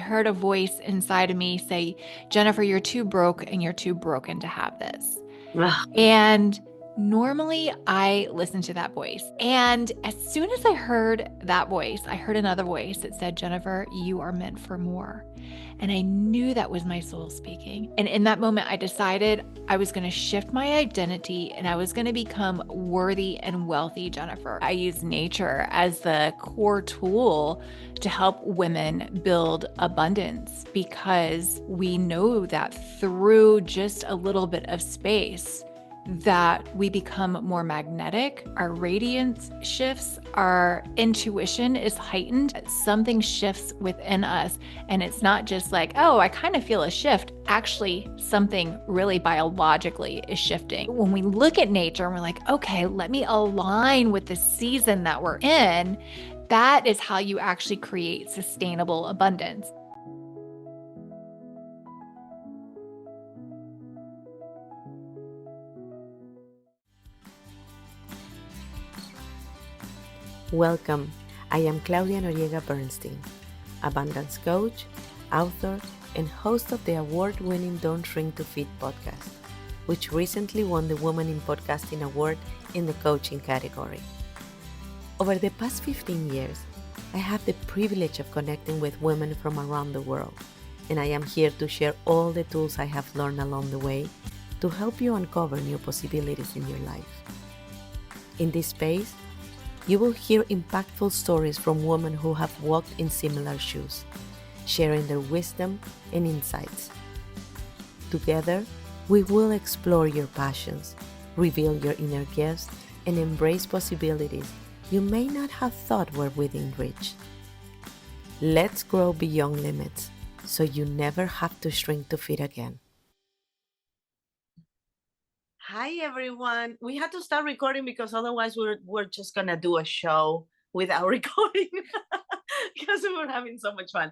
heard a voice inside of me say, Jennifer, you're too broke and you're too broken to have this. Ugh. And normally I listen to that voice. And as soon as I heard that voice, I heard another voice that said, Jennifer, you are meant for more. And I knew that was my soul speaking. And in that moment, I decided I was going to shift my identity and I was going to become worthy and wealthy Jennifer. I use nature as the core tool to help women build abundance because we know that through just a little bit of space, that we become more magnetic, our radiance shifts, our intuition is heightened, something shifts within us. And it's not just like, oh, I kind of feel a shift. Actually, something really biologically is shifting. When we look at nature and we're like, okay, let me align with the season that we're in, that is how you actually create sustainable abundance. Welcome. I am Claudia Noriega-Bernstein, abundance coach, author, and host of the award-winning Don't Shrink to Fit podcast, which recently won the Woman in Podcasting Award in the coaching category. Over the past 15 years, I have the privilege of connecting with women from around the world, and I am here to share all the tools I have learned along the way to help you uncover new possibilities in your life. In this space, you will hear impactful stories from women who have walked in similar shoes, sharing their wisdom and insights. Together, we will explore your passions, reveal your inner gifts, and embrace possibilities you may not have thought were within reach. Let's grow beyond limits so you never have to shrink to fit again. Hi, everyone. We had to start recording because otherwise we're just going to do a show without recording because we were having so much fun.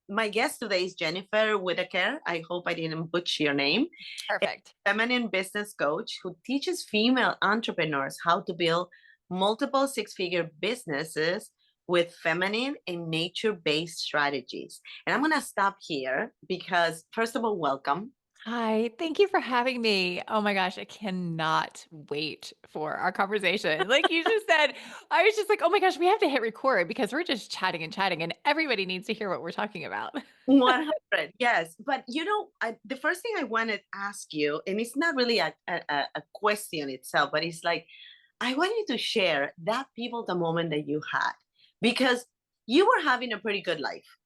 My guest today is Jennifer Whitaker. I hope I didn't butcher your name. Perfect. A feminine business coach who teaches female entrepreneurs how to build multiple six-figure businesses with feminine and nature-based strategies. And I'm going to stop here because, first of all, welcome. Hi, thank you for having me. Oh my gosh, I cannot wait for our conversation. Like you just said, I was just like, oh my gosh, we have to hit record because we're just chatting and chatting, and everybody needs to hear what we're talking about. 100, yes. But the first thing I want to ask you, and it's not really a question itself, but it's like, I want you to share that pivotal moment that you had because you were having a pretty good life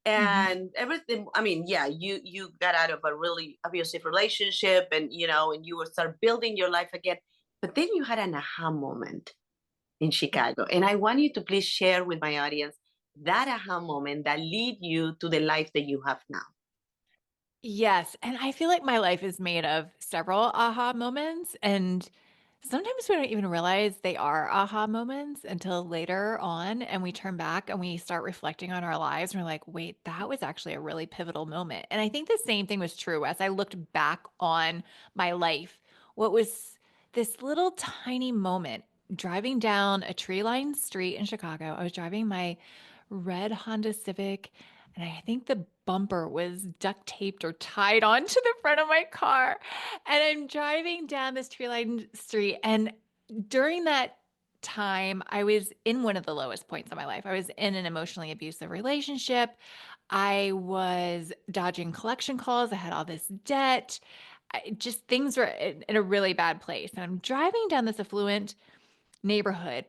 and everything. I mean, yeah, you got out of a really abusive relationship and you were start building your life again, but then you had an aha moment in Chicago, and I want you to please share with my audience that aha moment that lead you to the life that you have now. Yes, and I feel like my life is made of several aha moments, and sometimes we don't even realize they are aha moments until later on, and we turn back and we start reflecting on our lives, and we're like, "Wait, that was actually a really pivotal moment." And I think the same thing was true as I looked back on my life. What was this little tiny moment driving down a tree-lined street in Chicago? I was driving my red Honda Civic, and I think the bumper was duct taped or tied onto the front of my car. And I'm driving down this tree-lined street. And during that time, I was in one of the lowest points of my life. I was in an emotionally abusive relationship. I was dodging collection calls. I had all this debt. Just things were in a really bad place. And I'm driving down this affluent neighborhood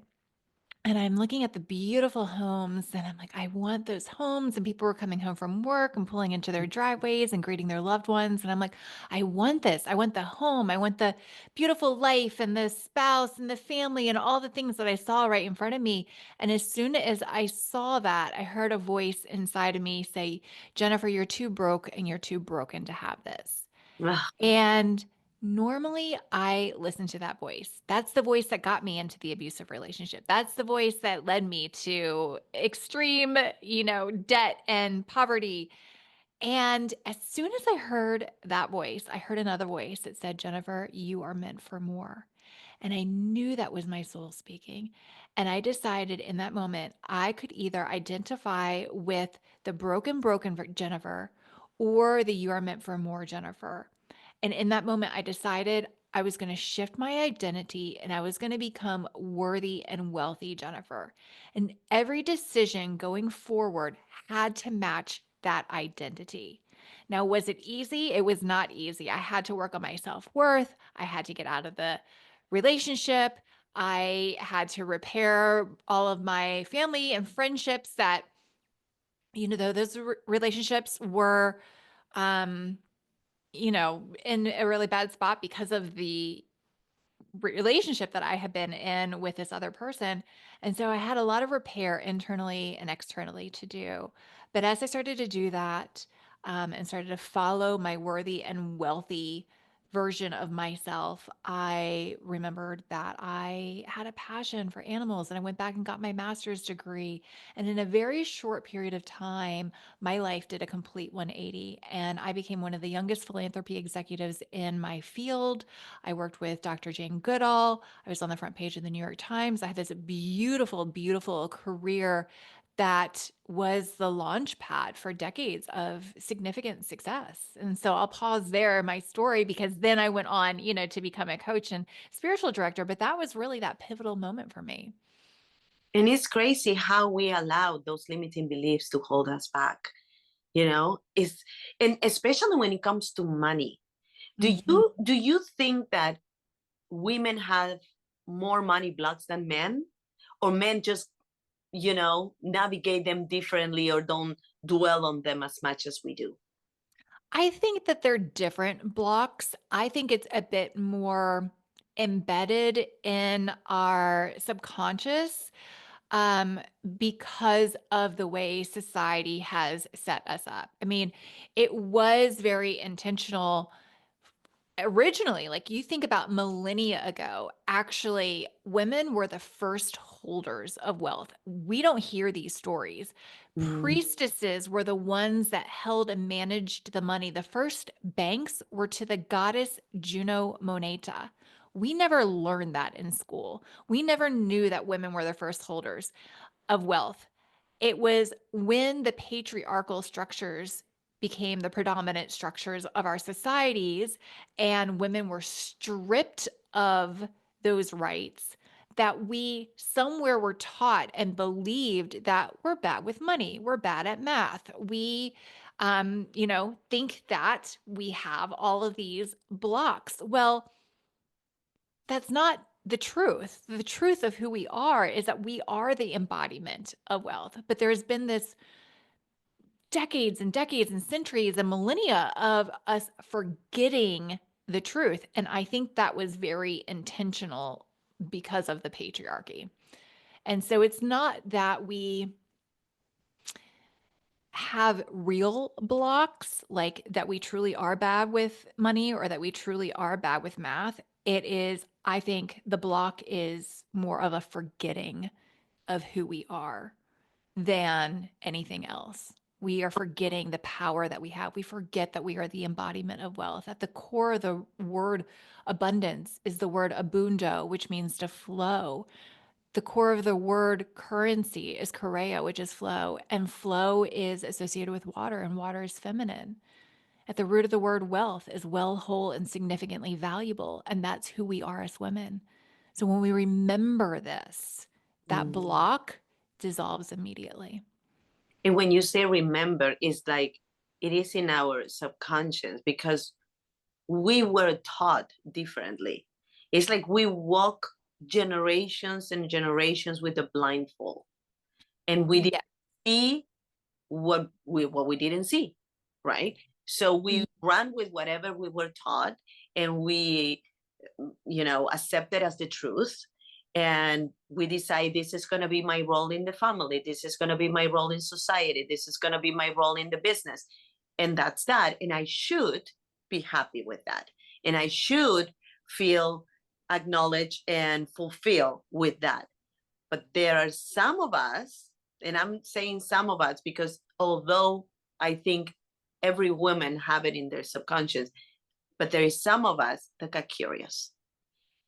and I'm looking at the beautiful homes and I'm like, I want those homes. And people were coming home from work and pulling into their driveways and greeting their loved ones. And I'm like, I want this. I want the home. I want the beautiful life and the spouse and the family and all the things that I saw right in front of me. And as soon as I saw that, I heard a voice inside of me say, Jennifer, you're too broke and you're too broken to have this. Ugh. And normally I listen to that voice. That's the voice that got me into the abusive relationship. That's the voice that led me to extreme, debt and poverty. And as soon as I heard that voice, I heard another voice that said, Jennifer, you are meant for more. And I knew that was my soul speaking. And I decided in that moment, I could either identify with the broken Jennifer or the you are meant for more Jennifer. And in that moment, I decided I was going to shift my identity and I was going to become worthy and wealthy Jennifer. And every decision going forward had to match that identity. Now, was it easy? It was not easy. I had to work on my self worth. I had to get out of the relationship. I had to repair all of my family and friendships that, though those relationships were, um, in a really bad spot because of the relationship that I had been in with this other person. And so I had a lot of repair internally and externally to do. But as I started to do that, and started to follow my worthy and wealthy version of myself, I remembered that I had a passion for animals and I went back and got my master's degree. And in a very short period of time, my life did a complete 180 and I became one of the youngest philanthropy executives in my field. I worked with Dr. Jane Goodall. I was on the front page of the New York Times. I had this beautiful, beautiful career that was the launch pad for decades of significant success. And so I'll pause there in my story because then I went on, to become a coach and spiritual director. But that was really that pivotal moment for me. And it's crazy how we allow those limiting beliefs to hold us back. Is and especially when it comes to money. Mhm. Do you think that women have more money blocks than men, or men just navigate them differently or don't dwell on them as much as we do? I think that they're different blocks. I think it's a bit more embedded in our subconscious, um, because of the way society has set us up. I mean, it was very intentional originally. Like you think about millennia ago, actually, women were the first holders of wealth. We don't hear these stories. Mm, Priestesses were the ones that held and managed the money. The first banks were to the goddess Juno Moneta. We never learned that in school. We never knew that women were the first holders of wealth. It was when the patriarchal structures became the predominant structures of our societies and women were stripped of those rights that we somewhere were taught and believed that we're bad with money, we're bad at math. We think that we have all of these blocks. Well, that's not the truth. The truth of who we are is that we are the embodiment of wealth. But there's been this decades and decades and centuries and millennia of us forgetting the truth. And I think that was very intentional because of the patriarchy. And so it's not that we have real blocks, like that we truly are bad with money or that we truly are bad with math. It is, I think the block is more of a forgetting of who we are than anything else. We are forgetting the power that we have. We forget that we are the embodiment of wealth. At the core of the word abundance is the word abundo, which means to flow. The core of the word currency is chorea, which is flow, and flow is associated with water, and water is feminine. At the root of the word wealth is well, whole, and significantly valuable, and that's who we are as women. So when we remember this, that mm. block dissolves immediately. And when you say remember, it's like it is in our subconscious because we were taught differently. It's like we walk generations and generations with a blindfold, and we didn't Yeah. see what we didn't see, right? So we run with whatever we were taught, and we accept it as the truth. And we decide this is going to be my role in the family, this is going to be my role in society, this is going to be my role in the business, and that's that. And I should be happy with that, and I should feel acknowledged and fulfilled with that. But there are some of us, and I'm saying some of us because although I think every woman have it in their subconscious, but there is some of us that got curious,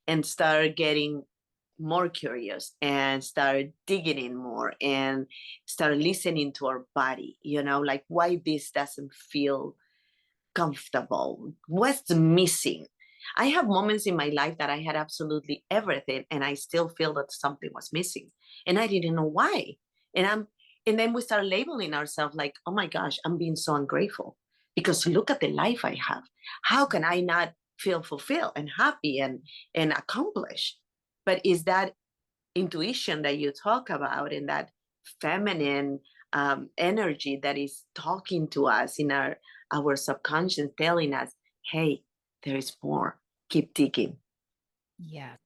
and start getting more curious and start digging in more and start listening to our body, like why this doesn't feel comfortable, what's missing. I have moments in my life that I had absolutely everything and I still feel that something was missing and I didn't know why. And I'm and then we start labeling ourselves like, oh my gosh, I'm being so ungrateful because look at the life I have. How can I not feel fulfilled and happy and accomplished? But is that intuition that you talk about and that feminine energy that is talking to us in our subconscious, telling us, hey, there is more, keep digging. Yes.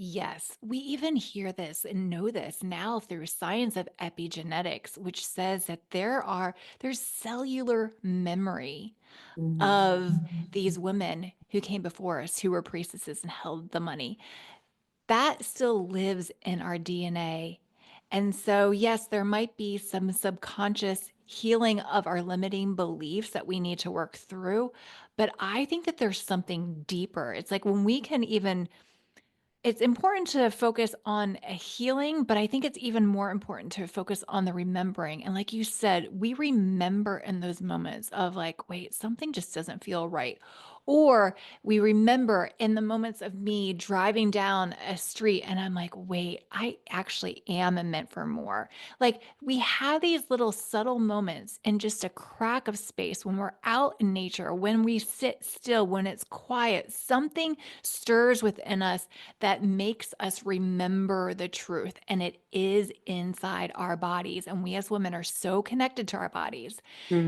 Yes. We even hear this and know this now through science of epigenetics, which says that there's cellular memory Mm. of these women who came before us who were priestesses and held the money. That still lives in our DNA. And so, yes, there might be some subconscious healing of our limiting beliefs that we need to work through. But I think that there's something deeper. It's like when we can even it's important to focus on a healing, but I think it's even more important to focus on the remembering. And like you said, we remember in those moments of like, wait, something just doesn't feel right. Or we remember in the moments of me driving down a street and I'm like, wait, I actually am meant for more. Like we have these little subtle moments in just a crack of space when we're out in nature, when we sit still, when it's quiet, something stirs within us that makes us remember the truth. And it is inside our bodies. And we as women are so connected to our bodies.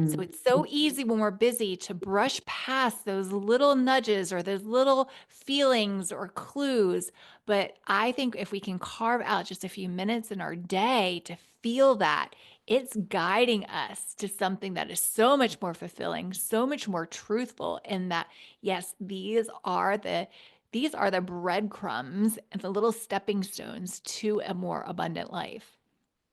So Mm. it's so easy when we're busy to brush past those little nudges or those little feelings or clues. But I think if we can carve out just a few minutes in our day to feel that, it's guiding us to something that is so much more fulfilling, so much more truthful in that, yes, these are the breadcrumbs and the little stepping stones to a more abundant life.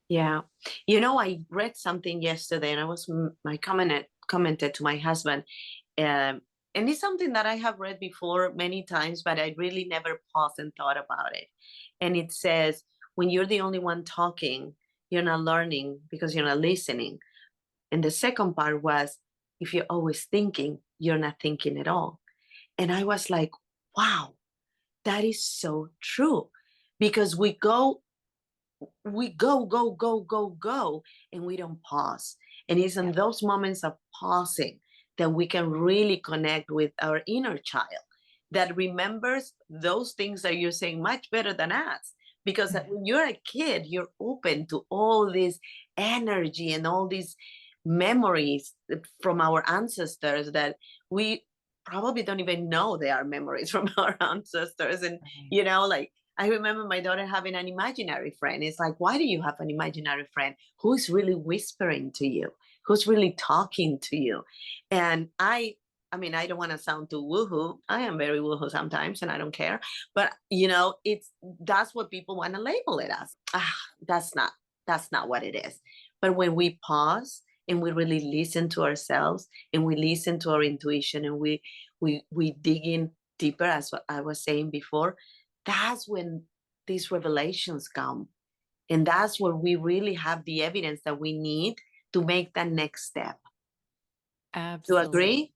Yeah. I read something yesterday and I commented to my husband. Um, and it's something that I have read before many times, but I really never paused and thought about it. And it says, when you're the only one talking, you're not learning because you're not listening. And the second part was, if you're always thinking, you're not thinking at all. And I was like, wow, that is so true. Because we go, and we don't pause. And it's in Yep. those moments of pausing that we can really connect with our inner child that remembers those things that you're saying much better than us. Because when you're a kid, you're open to all this energy and all these memories from our ancestors that we probably don't even know they are memories from our ancestors. And, Right. like, I remember my daughter having an imaginary friend. It's like, why do you have an imaginary friend? Who's really whispering to you? Who's really talking to you? And I mean, I don't want to sound too woohoo. I am very woohoo sometimes, and I don't care. But that's what people want to label it as. That's not what it is. But when we pause and we really listen to ourselves and we listen to our intuition and we dig in deeper, as what I was saying before, that's when these revelations come. And that's where we really have the evidence that we need to make that next step. You Absolutely. agree?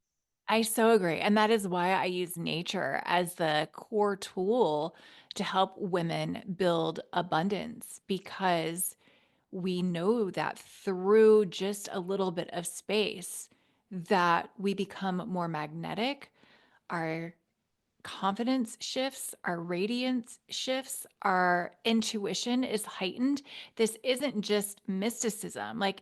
I so agree. And that is why I use nature as the core tool to help women build abundance because we know that through just a little bit of space that we become more magnetic. Our confidence shifts, our radiance shifts, our intuition is heightened. This isn't just mysticism. Like,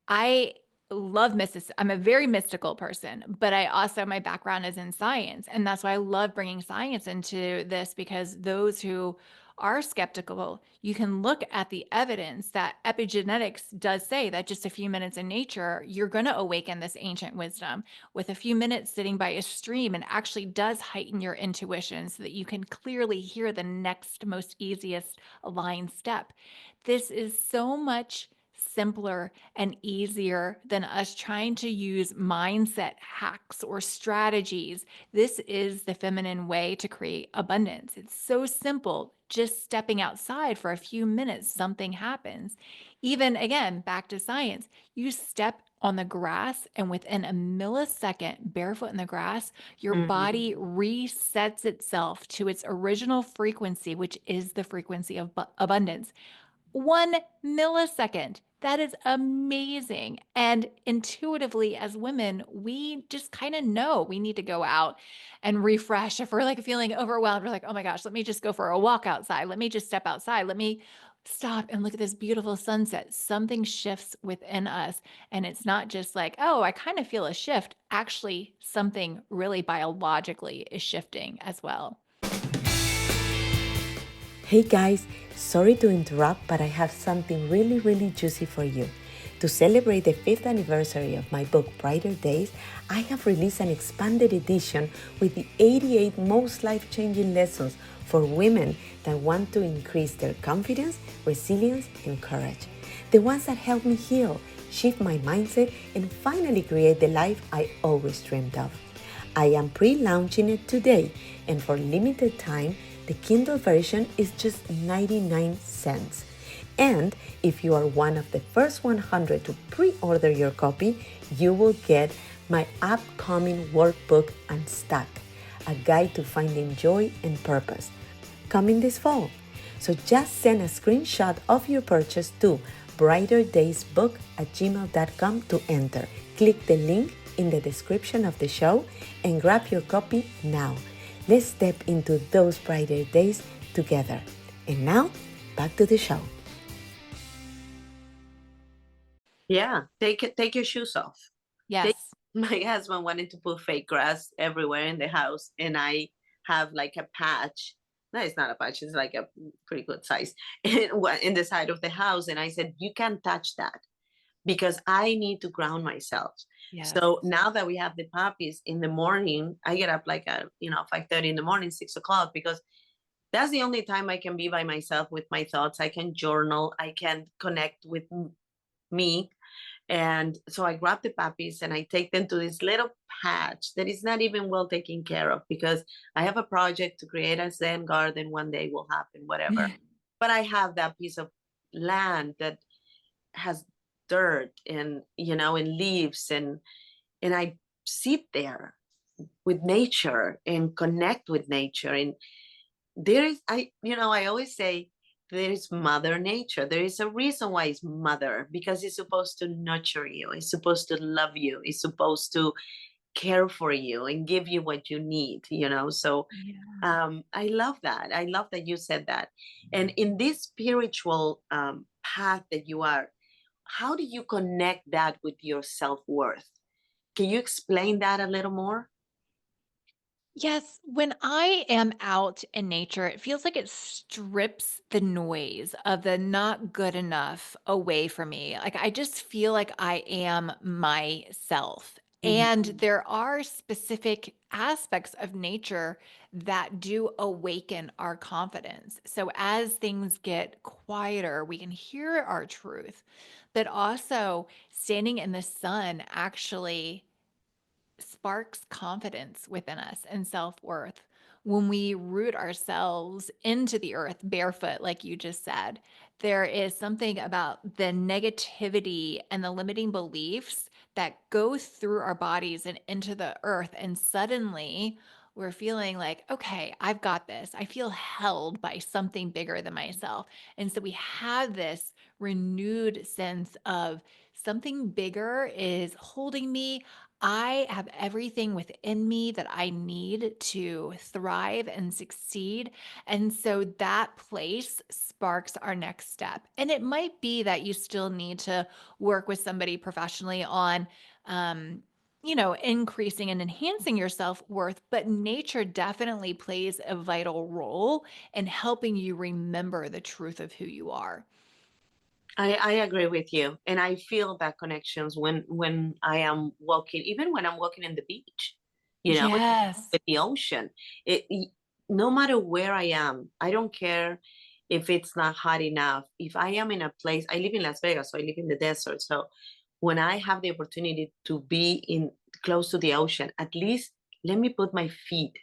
I love mysticism. I'm a very mystical person, but I also, my background is in science. And that's why I love bringing science into this because those who are skeptical, you can look at the evidence that epigenetics does say that just a few minutes in nature, you're going to awaken this ancient wisdom with a few minutes sitting by a stream and actually does heighten your intuition so that you can clearly hear the next most easiest aligned step. This is so much simpler and easier than us trying to use mindset hacks or strategies. This is the feminine way to create abundance. It's so simple. Just stepping outside for a few minutes, something happens. Even again, back to science, you step on the grass, and within a millisecond, barefoot in the grass, your Mhm. body resets itself to its original frequency, which is the frequency of abundance. 1 millisecond. That is amazing. And intuitively, as women, we just kind of know we need to go out and refresh. If we're like feeling overwhelmed, we're like, oh my gosh, let me just go for a walk outside. Let me just step outside. Let me stop and look at this beautiful sunset. Something shifts within us. And it's not just like, oh, I kind of feel a shift. Actually, something really biologically is shifting as well. Hey guys, sorry to interrupt, but I have something really, really juicy for you. To celebrate the 5th anniversary of my book, Brighter Days, I have released an expanded edition with the 88 most life changing lessons for women that want to increase their confidence, resilience, and courage. The ones that help me heal, shift my mindset, and finally create the life I always dreamed of. I am pre-launching it today, and for limited time, the Kindle version is just 99 cents. And if you are one of the first 100 to pre-order your copy, you will get my upcoming workbook Unstuck, a guide to finding joy and purpose, coming this fall. So just send a screenshot of your purchase to brighterdaysbook@gmail.com to enter. Click the link in the description of the show and grab your copy now. Let's step into those brighter days together. And now, back to the show. Yeah, take your shoes off. Yes. My husband wanted to put fake grass everywhere in the house, and I have like a patch. No, it's not a patch, it's like a pretty good size in the side of the house. And I said, you can't touch that because I need to ground myself. Yes. So now that we have the puppies in the morning, I get up like 5:30 in the morning, 6 o'clock, because that's the only time I can be by myself with my thoughts. I can journal, I can connect with me. And so I grab the puppies and I take them to this little patch that is not even well taken care of, because I have a project to create a Zen garden. One day will happen, whatever. But I have that piece of land that has dirt and leaves, and I sit there with nature and connect with nature. And there is I always say there is mother nature. There is a reason why it's mother, because it's supposed to nurture you, it's supposed to love you, it's supposed to care for you and give you what you need. So Yeah. I love that. I love that you said that. And in this spiritual path that you are, how do you connect that with your self-worth? Can you explain that a little more? Yes, when I am out in nature, it feels like it strips the noise of the not good enough away from me. Like I just feel like I am myself. And Mhm. there are specific aspects of nature that do awaken our confidence. So as things get quieter, we can hear our truth. But also, standing in the sun actually sparks confidence within us and self worth. When we root ourselves into the earth barefoot, like you just said, there is something about the negativity and the limiting beliefs that go through our bodies and into the earth. And suddenly we're feeling like, okay, I've got this. I feel held by something bigger than myself. And so we have this renewed sense of something bigger is holding me. I have everything within me that I need to thrive and succeed. And so that place sparks our next step. And it might be that you still need to work with somebody professionally on, increasing and enhancing your self worth, but nature definitely plays a vital role in helping you remember the truth of who you are. I agree with you, and I feel that connections when I am walking, even when I'm walking in the beach, Yes. with the ocean. No matter where I am, I don't care. if it's not hot enough, if I am in a place, I live in Las Vegas, so I live in the desert. So when I have the opportunity to be in close to the ocean, at least let me put my feet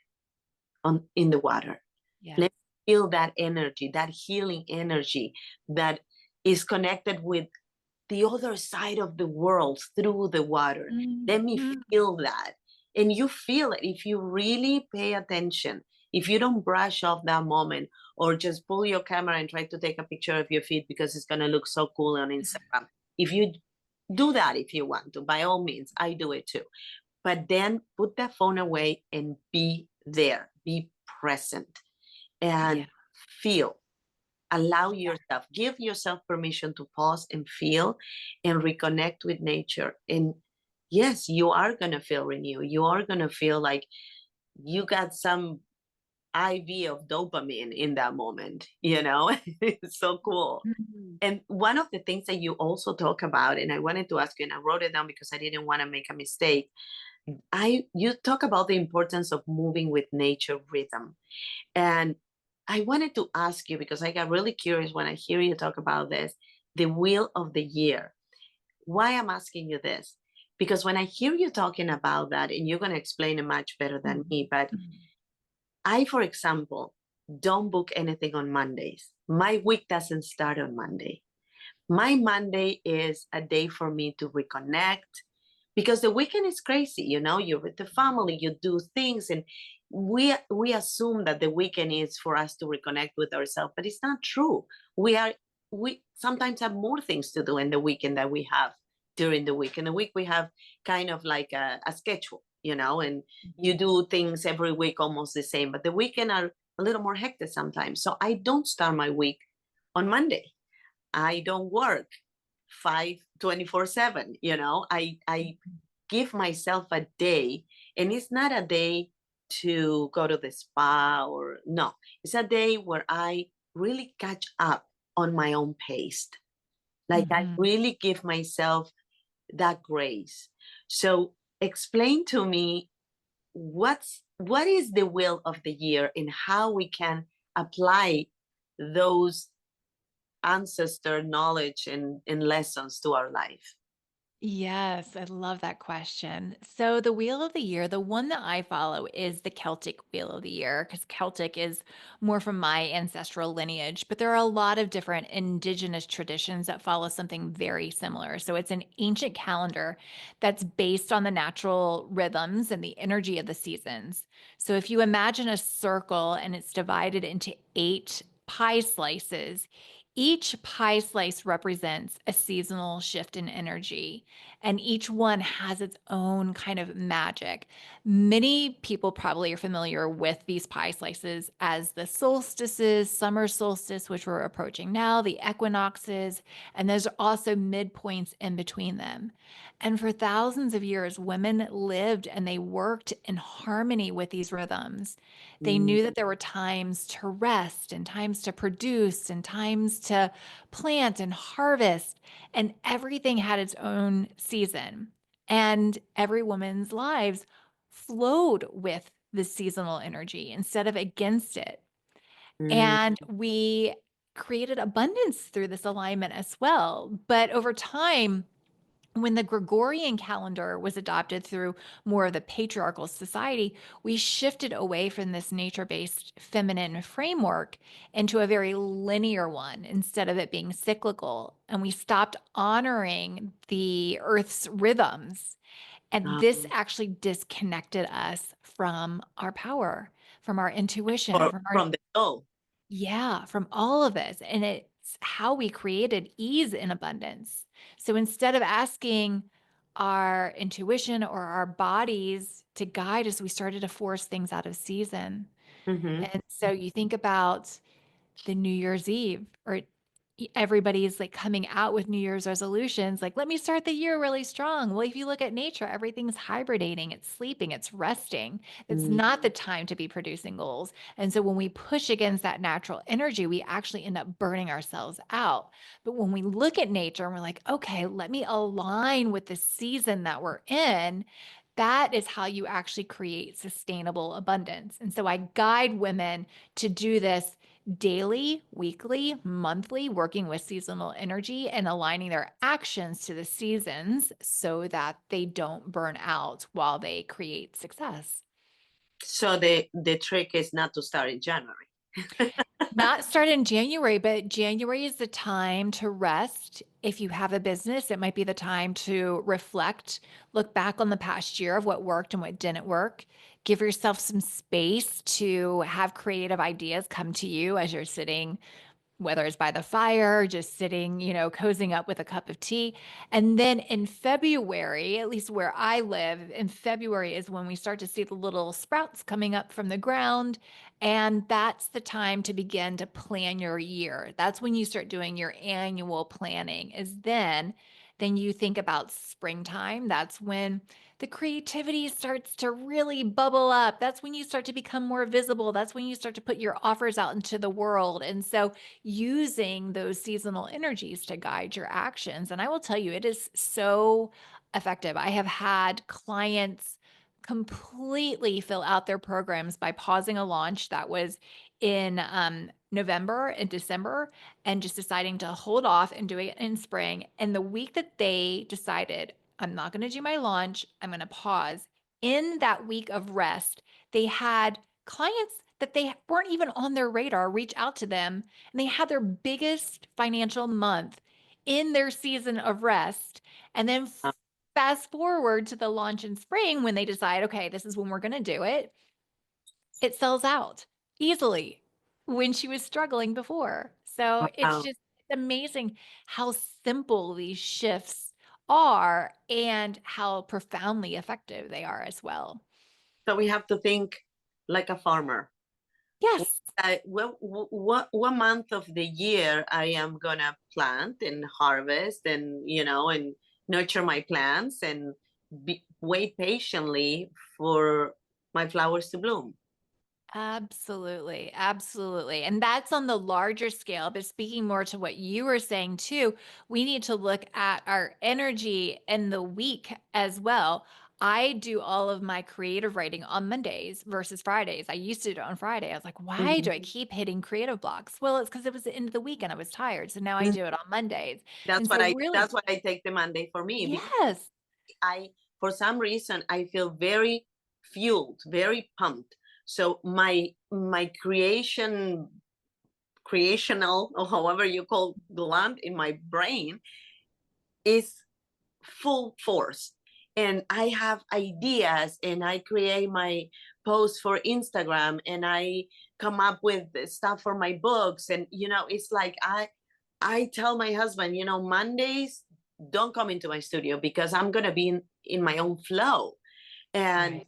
on in the water. Yes. Let me feel that energy, that healing energy that is connected with the other side of the world through the water. Let me Mhm. feel that. And you feel it if you really pay attention. If you don't brush off that moment or just pull your camera and try to take a picture of your feet because it's going to look so cool on Instagram. If you do that, if you want to, by all means, I do it too. But then put that phone away and be there, be present Yeah. and feel. Allow Yeah. yourself, give yourself permission to pause and feel and reconnect with nature. And yes, you are going to feel renewed. You are going to feel like you got some IV of dopamine in that moment, you know? It's so cool. Mhm. And one of the things that you also talk about, and I wanted to ask you, and I wrote it down because I didn't want to make a mistake. You talk about the importance of moving with nature rhythm. And I wanted to ask you because I got really curious when I hear you talk about this, the wheel of the year. Why I'm asking you this? Because when I hear you talking about that, and you're going to explain it much better than Mhm. me, but Mhm. I, for example, don't book anything on Mondays. My week doesn't start on Monday. My Monday is a day for me to reconnect because the weekend is crazy. You know, you're with the family, you do things, and we assume that the weekend is for us to reconnect with ourselves, but it's not true. We sometimes have more things to do in the weekend that we have during the week. In the week, we have kind of like a schedule, you know, and you do things every week almost the same, but the weekend are a little more hectic sometimes. So I don't start my week on Monday. I don't work 24/7, you know. I give myself a day, and it's not a day to go to the spa or no. It's a day where I really catch up on my own pace. Like I Mhm. really give myself that grace. So explain to me what is the will of the year and how we can apply those ancestor knowledge and lessons to our life. Yes, I love that question. So, the Wheel of the Year, the one that I follow is the Celtic Wheel of the Year, because Celtic is more from my ancestral lineage, but there are a lot of different indigenous traditions that follow something very similar. So, it's an ancient calendar that's based on the natural rhythms and the energy of the seasons. So, if you imagine a circle and it's divided into 8 pie slices, each pie slice represents a seasonal shift in energy, and each one has its own kind of magic. Many people probably are familiar with these pie slices as the solstices, summer solstice, which we're approaching now, the equinoxes, and there's also midpoints in between them. And for thousands of years, women lived and they worked in harmony with these rhythms. They Mm, knew that there were times to rest and times to produce and times to plant and harvest, and everything had its own season. And every woman's lives flowed with the seasonal energy instead of against it. mm, And we created abundance through this alignment as well. But over time, when the Gregorian calendar was adopted through more of the patriarchal society, we shifted away from this nature based feminine framework into a very linear one instead of it being cyclical. And we stopped honoring the earth's rhythms. And this um, actually disconnected us from our power, from our intuition, or from our from the soul. yeah, from all of this. And it's how we created ease in abundance. So instead of asking our intuition or our bodies to guide us, we started to force things out of season. Hmm. And so you think about the New Year's Eve, or everybody's like coming out with New Year's resolutions, like, let me start the year really strong. Well, if you look at nature, everything's hibernating, it's sleeping, it's resting. It's Mm, not the time to be producing goals. And so when we push against that natural energy, we actually end up burning ourselves out. But when we look at nature and we're like, okay, let me align with the season that we're in. That is how you actually create sustainable abundance. And so I guide women to do this daily, weekly, monthly, working with seasonal energy and aligning their actions to the seasons so that they don't burn out while they create success. So the trick is not to start in January. Not start in January, but January is the time to rest. If you have a business, it might be the time to reflect, look back on the past year of what worked and what didn't work. Give yourself some space to have creative ideas come to you as you're sitting, whether it's by the fire, just sitting, cozying up with a cup of tea. And then in February, at least where I live, in February is when we start to see the little sprouts coming up from the ground. And that's the time to begin to plan your year. That's when you start doing your annual planning, is then you think about springtime. That's when the creativity starts to really bubble up. That's when you start to become more visible. That's when you start to put your offers out into the world. And so using those seasonal energies to guide your actions. And I will tell you, it is so effective. I have had clients completely fill out their programs by pausing a launch that was in November and December and just deciding to hold off and do it in spring. And the week that they decided, I'm not going to do my launch, I'm going to pause, in that week of rest, they had clients that they weren't even on their radar reach out to them, and they had their biggest financial month in their season of rest. And then fast forward to the launch in spring when they decide, okay, this is when we're going to do it. It sells out easily when she was struggling before. So it's Wow. just amazing how simple these shifts are and how profoundly effective they are as well. So we have to think like a farmer. Yes. What month of the year I am gonna plant and harvest and and nurture my plants and wait patiently for my flowers to bloom. Absolutely. Absolutely. And that's on the larger scale. But speaking more to what you were saying too, we need to look at our energy in the week as well. I do all of my creative writing on Mondays versus Fridays. I used to do it on Friday. I was like, why do Mhm. I keep hitting creative blocks? Well, it's because it was the end of the week and I was tired. So now I Mm, do it on Mondays. That's And what so, I really, that's what I take the Monday for me because yes. I for some reason I feel very fueled, very pumped. So my creational or however you call gland in my brain is full force, and I have ideas and I create my posts for Instagram and I come up with stuff for my books, and it's like I tell my husband, Mondays don't come into my studio because I'm going to be in my own flow, and Right.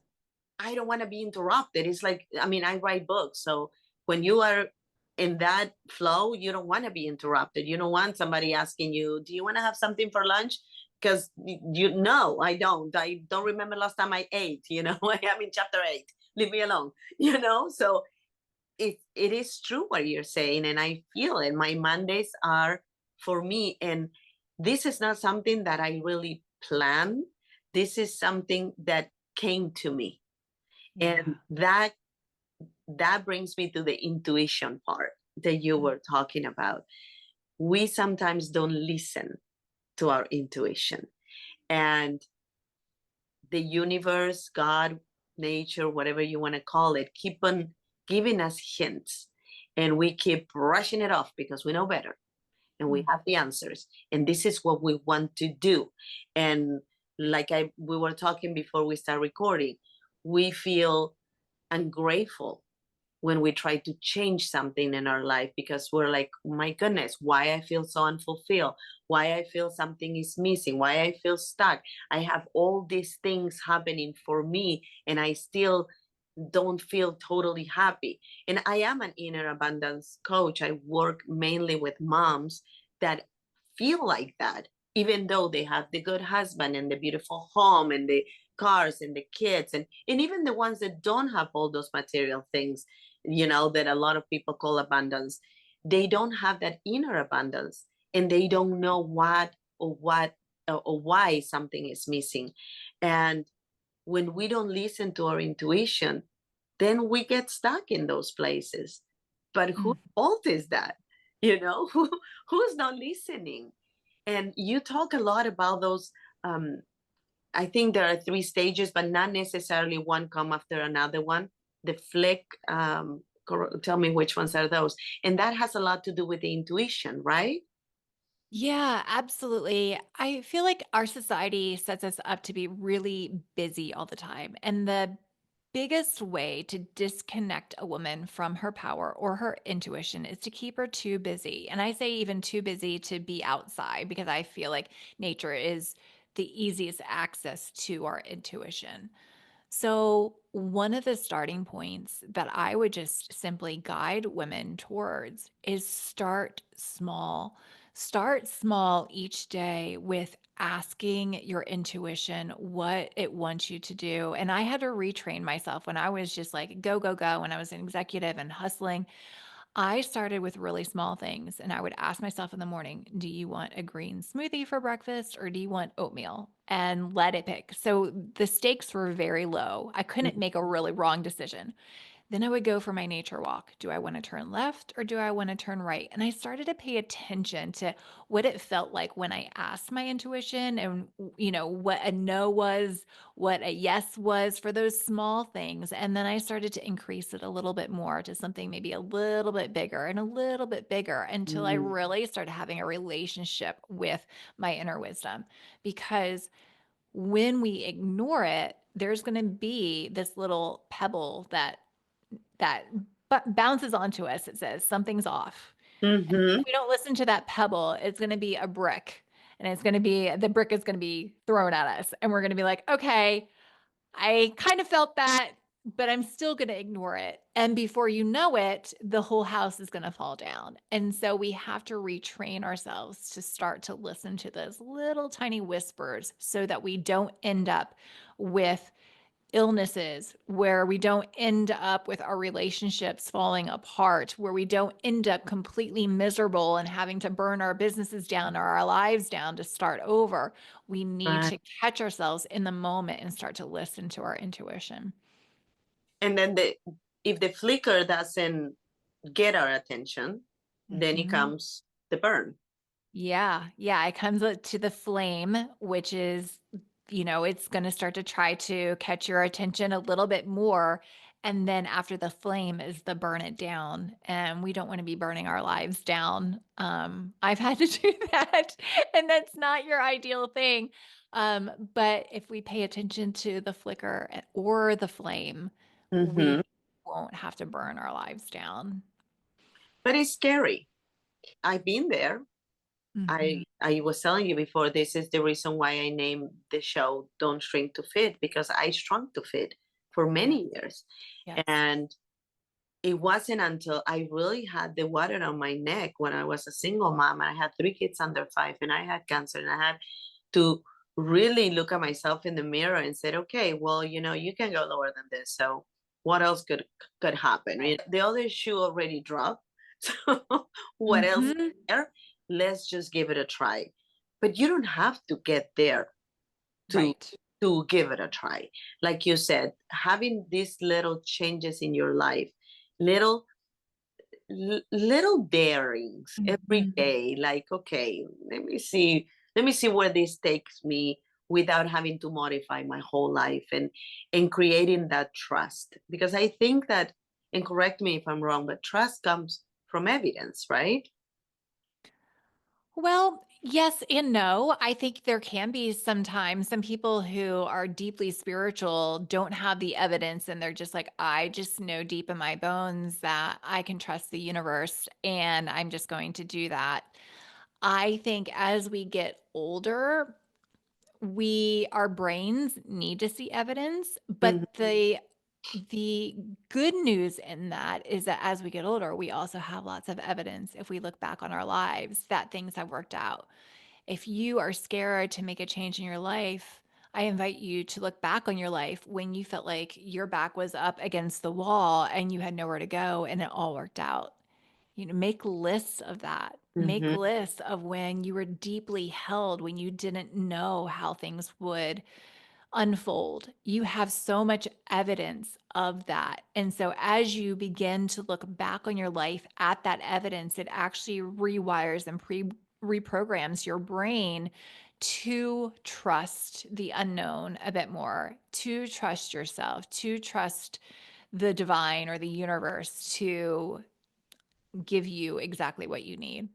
I don't want to be interrupted. It's like, I mean, I write books. So when you are in that flow, you don't want to be interrupted. You don't want somebody asking you, do you want to have something for lunch? Because no, I don't. I don't remember last time I ate, I am in chapter 8. Leave me alone, So it is true what you're saying. And I feel it. My Mondays are for me. And this is not something that I really plan. This is something that came to me, and Yeah. that brings me to the intuition part that you were talking about. We sometimes don't listen to our intuition, and the universe, God, nature, whatever you want to call it, keep on giving us hints, and we keep brushing it off because we know better and we Mm. have the answers, and this is what we want to do. And like we were talking before we start recording, we feel ungrateful when we try to change something in our life because we're like, oh my goodness, why I feel so unfulfilled, why I feel something is missing, why I feel stuck. I have all these things happening for me and I still don't feel totally happy. And I am an inner abundance coach. I work mainly with moms that feel like that, even though they have the good husband and the beautiful home and the cars and the kids, and even the ones that don't have all those material things, that a lot of people call abundance. They don't have that inner abundance, and they don't know what or why something is missing. And when we don't listen to our intuition, then we get stuck in those places. but whose Mm. fault is that? You know, who's not listening? And you talk a lot about those. Um, I think there are three stages, but not necessarily one come after another one. The flick, tell me which ones are those. And that has a lot to do with the intuition, right? Yeah, absolutely. I feel like our society sets us up to be really busy all the time. And the biggest way to disconnect a woman from her power or her intuition is to keep her too busy. And I say even too busy to be outside because I feel like nature is the easiest access to our intuition. So, one of the starting points that I would just simply guide women towards is start small. Start small each day with asking your intuition what it wants you to do. And I had to retrain myself when I was just like go, go, go, when I was an executive and hustling. I started with really small things and I would ask myself in the morning, do you want a green smoothie for breakfast or do you want oatmeal? And let it pick. So the stakes were very low. I couldn't Mhm. make a really wrong decision. Then I would go for my nature walk. Do I want to turn left or do I want to turn right? And I started to pay attention to what it felt like when I asked my intuition and, what a no was, what a yes was for those small things. And then I started to increase it a little bit more to something maybe a little bit bigger and a little bit bigger until I Mm. really started having a relationship with my inner wisdom. Because when we ignore it, there's going to be this little pebble that bounces onto us. It says something's off. Mhm. If we don't listen to that pebble, it's going to be a brick, and the brick is going to be thrown at us. And we're going to be like, okay, I kind of felt that, but I'm still going to ignore it. And before you know it, the whole house is going to fall down. And so we have to retrain ourselves to start to listen to those little tiny whispers so that we don't end up with illnesses, where we don't end up with our relationships falling apart, where we don't end up completely miserable and having to burn our businesses down or our lives down to start over. We need Right. to catch ourselves in the moment and start to listen to our intuition. And then if the flicker doesn't get our attention, then it Mhm. comes the burn. Yeah, yeah, it comes to the flame, which is, it's going to start to try to catch your attention a little bit more. And then after the flame is the burn it down. And we don't want to be burning our lives down. I've had to do that, and that's not your ideal thing. But if we pay attention to the flicker or the flame, we Mhm. won't have to burn our lives down. But it's scary. I've been there. Hmm. I was telling you before, this is the reason why I named the show Don't Shrink to Fit, because I shrunk to fit for Yeah. many years. Yes. And it wasn't until I really had the water on my neck when I was a single mom. I had three kids under five and I had cancer, and I had to really look at myself in the mirror and said, okay, well, you can go lower than this. So what else could happen? Right. The other shoe already dropped. So what else is Hmm. there? Let's just give it a try. But you don't have to get there to Right. to give it a try. Like you said, having these little changes in your life, little little darings every Mhm. day, like, okay, let me see where this takes me without having to modify my whole life, and creating that trust, because I think that, and correct me if I'm wrong, but trust comes from evidence, right? Well, yes and no. I think there can be sometimes some people who are deeply spiritual don't have the evidence and they're just like, I just know deep in my bones that I can trust the universe and I'm just going to do that. I think as we get older, our brains need to see evidence, Mhm. but the good news in that is that as we get older, we also have lots of evidence if we look back on our lives that things have worked out. If you are scared to make a change in your life, I invite you to look back on your life when you felt like your back was up against the wall and you had nowhere to go and it all worked out. Make lists of that. Make Mhm. lists of when you were deeply held, when you didn't know how things would unfold. You have so much evidence of that. And so as you begin to look back on your life at that evidence, it actually rewires and reprograms your brain to trust the unknown a bit more, to trust yourself, to trust the divine or the universe to give you exactly what you need.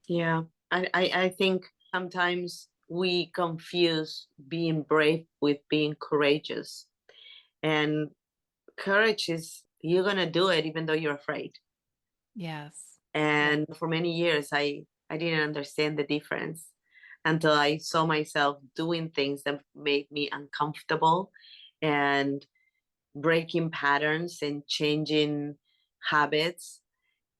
Yeah, I think sometimes we confuse being brave with being courageous. And courage is you're going to do it even though you're afraid. Yes. Yeah. And for many years, I didn't understand the difference until I saw myself doing things that made me uncomfortable and breaking patterns and changing habits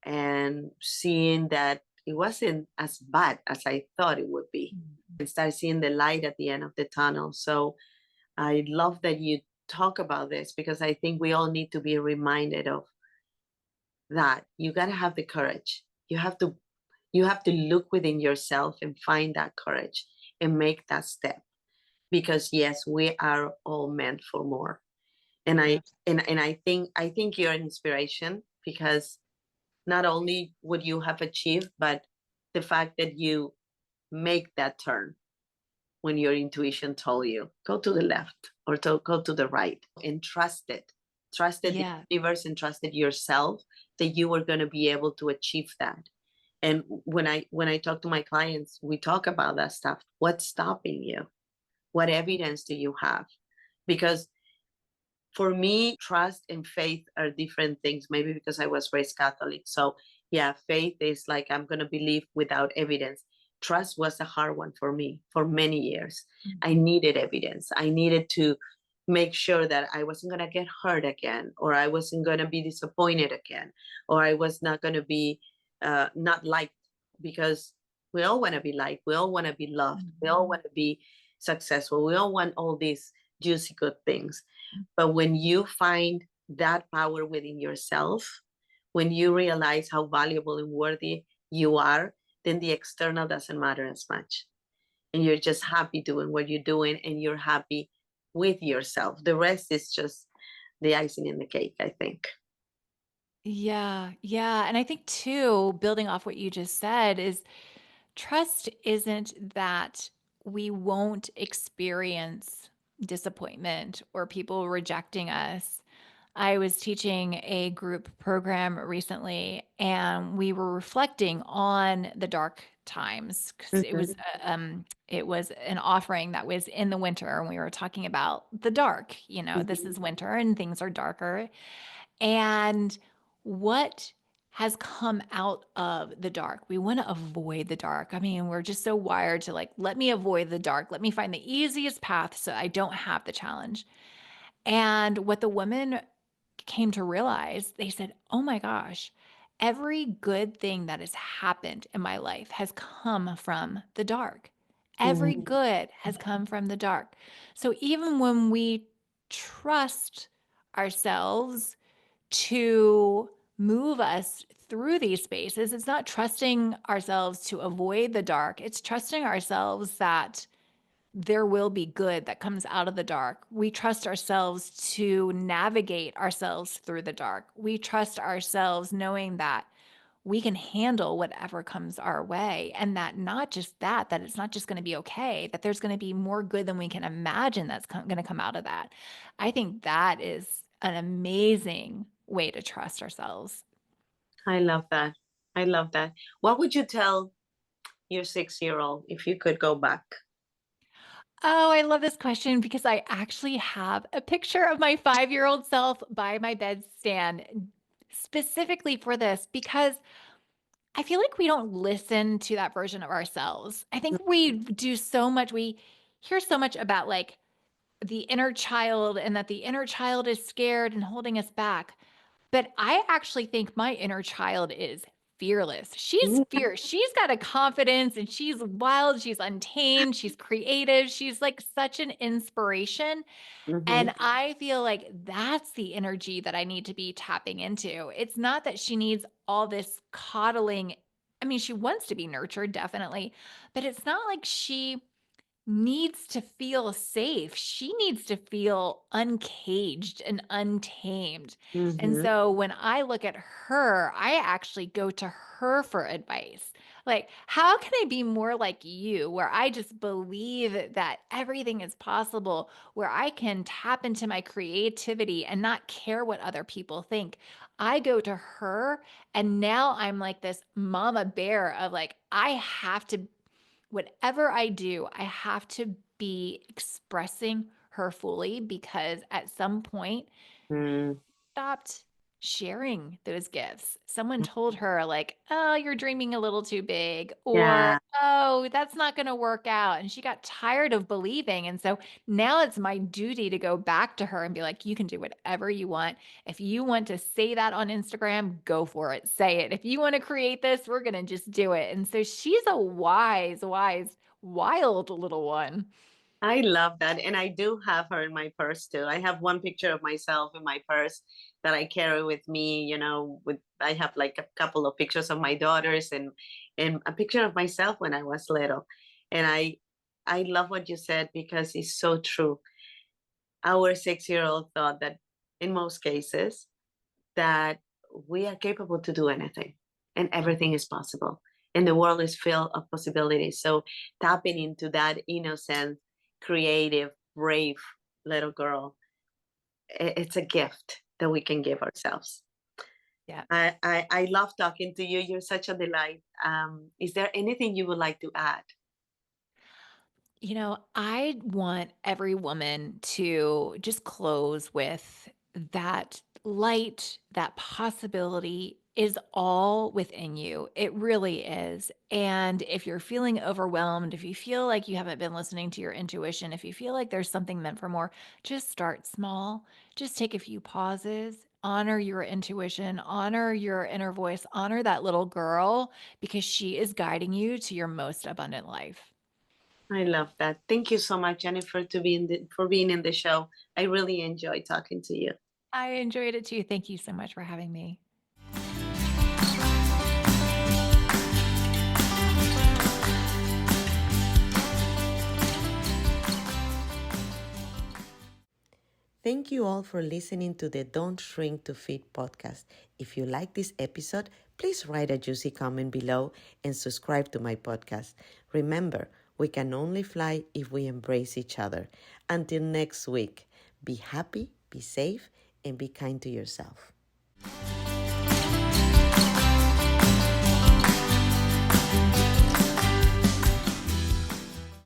and seeing that it wasn't as bad as I thought it would be Mhm. and start seeing the light at the end of the tunnel. So I love that you talk about this because I think we all need to be reminded of that. You got to have the courage. You have to look within yourself and find that courage and make that step because yes, we are all meant for more. And I Abs- and I think you're an inspiration because not only would you have achieved, but the fact that you make that turn when your intuition told you go to the left or go to the right and trusted the Yeah. universe and trusted yourself that you were going to be able to achieve that. And when I talk to my clients, we talk about that stuff. What's stopping you? What evidence do you have? Because for me, trust and faith are different things, maybe because I was raised Catholic. So, yeah, faith is like I'm going to believe without evidence. Trust was a hard one for me for many years. I Mhm. needed evidence. I needed to make sure that I wasn't going to get hurt again, or I wasn't going to be disappointed again, or I was not going to be not liked because we all want to be liked. We all want to be loved. We all Mhm. want to be successful. We all want all these juicy good things, but when you find that power within yourself, when you realize how valuable and worthy you are, then the external doesn't matter as much. And you're just happy doing what you're doing and you're happy with yourself. The rest is just the icing in the cake, I think. Yeah, yeah. And I think too, building off what you just said, is trust isn't that we won't experience disappointment or people rejecting us. I was teaching a group program recently and we were reflecting on the dark times because Mhm, it was an offering that was in the winter and we were talking about the dark. This mhm, is winter and things are darker. And what has come out of the dark? We want to avoid the dark. I mean, we're just so wired to like, let me avoid the dark. Let me find the easiest path so I don't have the challenge. And what the women came to realize, they said, oh my gosh, every good thing that has happened in my life has come from the dark. Every mhm. good has come from the dark. So even when we trust ourselves to move us through these spaces, it's not trusting ourselves to avoid the dark. It's trusting ourselves that there will be good that comes out of the dark. We trust ourselves to navigate ourselves through the dark. We trust ourselves knowing that we can handle whatever comes our way and that not just that, that it's not just going to be okay, that there's going to be more good than we can imagine that's going to come out of that. I think that is an amazing way to trust ourselves. I love that. I love that. What would you tell your 6-year-old if you could go back? Oh, I love this question because I actually have a picture of my 5-year-old self by my bedstand specifically for this because I feel like we don't listen to that version of ourselves. I think we do so much, we hear so much about like the inner child and that the inner child is scared and holding us back. But I actually think my inner child is fearless. She's Mhm, fierce. She's got a confidence and she's wild. She's untamed. She's creative. She's like such an inspiration. mhm, And I feel like that's the energy that I need to be tapping into. It's not that she needs all this coddling. I mean, she wants to be nurtured, definitely, but it's not like she needs to feel safe. She needs to feel uncaged and untamed. And Mm-hmm. so when I look at her, I actually go to her for advice. Like, how can I be more like you, where I just believe that everything is possible, where I can tap into my creativity and not care what other people think? I go to her, and now I'm like this mama bear of like, I have to whatever I do, I have to be expressing her fully because at some point Mm, stopped sharing those gifts. Someone told her, like, oh, you're dreaming a little too big, or yeah, oh, that's not going to work out. And she got tired of believing. And so now it's my duty to go back to her and be like, you can do whatever you want. If you want to say that on Instagram, go for it. Say it. If you want to create this, we're going to just do it. And so she's a wise, wise, wild little one. I love that. And I do have her in my purse too. I have one picture of myself in my purse that I carry with me, with I have like a couple of pictures of my daughters and a picture of myself when I was little. And I love what you said because it's so true. Our 6-year-old thought that in most cases that we are capable to do anything and everything is possible and the world is filled of possibilities. So tapping into that innocent, creative, brave little girl, it's a gift that we can give ourselves. Yeah. I love talking to you. You're such a delight. Is there anything you would like to add? I want every woman to just close with that light, that possibility is all within you. It really is. And if you're feeling overwhelmed, if you feel like you haven't been listening to your intuition, if you feel like there's something meant for more, just start small. Just take a few pauses. Honor your intuition, honor your inner voice, honor that little girl because she is guiding you to your most abundant life. I love that. Thank you so much, Jennifer, for being in the show. I really enjoy talking to you. I enjoyed it too. Thank you so much for having me. Thank you all for listening to the Don't Shrink to Fit podcast. If you like this episode, please write a juicy comment below and subscribe to my podcast. Remember, we can only fly if we embrace each other. Until next week, be happy, be safe, and be kind to yourself.